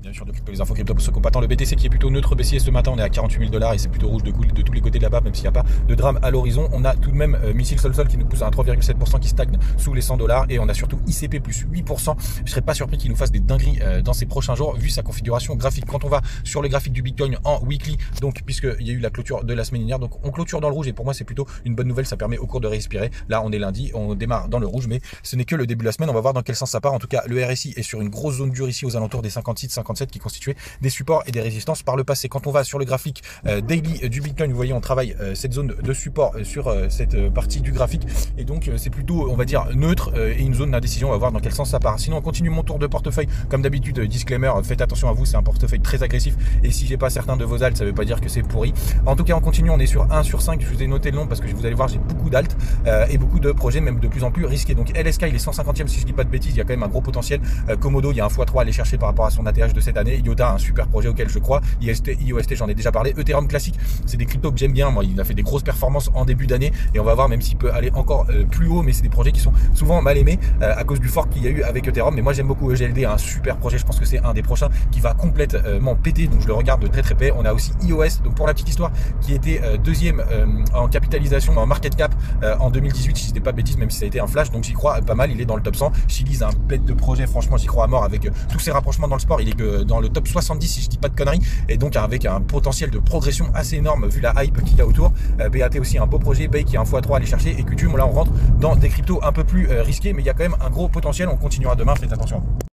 Bien sûr, depuis les infos crypto pour ce combattant, le BTC qui est plutôt neutre baissier ce matin, on est à 48 000 $ et c'est plutôt rouge de tous les côtés de la barre, même s'il n'y a pas de drame à l'horizon. On a tout de même Missile Sol qui nous pousse à un 3,7% qui stagne sous les 100 $ et on a surtout ICP plus 8%. Je serais pas surpris qu'il nous fasse des dingueries dans ces prochains jours vu sa configuration graphique. Quand on va sur le graphique du Bitcoin en weekly, donc puisqu'il y a eu la clôture de la semaine dernière, donc on clôture dans le rouge et pour moi c'est plutôt une bonne nouvelle, ça permet au cours de respirer. Là on est lundi, on démarre dans le rouge, mais ce n'est que le début de la semaine. On va voir dans quel sens ça part. En tout cas, le RSI est sur une grosse zone dure ici aux alentours des 56-57 qui constituait des supports et des résistances par le passé. Quand on va sur le graphique daily du Bitcoin, vous voyez on travaille cette zone de support sur cette partie du graphique et donc c'est plutôt on va dire neutre et une zone d'indécision. On va voir dans quel sens ça part. Sinon on continue mon tour de portefeuille comme d'habitude. Disclaimer, faites attention à vous, c'est un portefeuille très agressif et si j'ai pas certains de vos alts ça veut pas dire que c'est pourri. En tout cas on continue, on est sur 1 sur 5. Je vous ai noté le nom parce que vous allez voir j'ai beaucoup d'alts et beaucoup de projets même de plus en plus risqués. Donc LSK il est 150e si je dis pas de bêtises, il y a quand même un gros potentiel. Komodo il y a un x3 à aller chercher par rapport à son ATH de cette année. IOTA un super projet auquel je crois. IOST j'en ai déjà parlé. Ethereum classique c'est des cryptos que j'aime bien. Moi il a fait des grosses performances en début d'année et on va voir même s'il peut aller encore plus haut, mais c'est des projets qui sont souvent mal aimés à cause du fork qu'il y a eu avec Ethereum. Mais moi j'aime beaucoup EGLD, un super projet, je pense que c'est un des prochains qui va complètement péter, donc je le regarde de très très près. On a aussi iOS, donc pour la petite histoire, qui était deuxième en capitalisation, en market cap en 2018 si je dis pas de bêtises, même si ça a été un flash, donc j'y crois pas mal. Il est dans le top 100. Chili's un bête de projet, franchement j'y crois à mort avec tous ses rapprochements dans le sport. Il est que dans le top 70 si je dis pas de conneries, et donc avec un potentiel de progression assez énorme vu la hype qu'il y a autour. BAT aussi un beau projet, Bay qui est un x3 à aller chercher, et Qtum là on rentre dans des cryptos un peu plus risqués, mais il y a quand même un gros potentiel. On continuera demain, faites attention.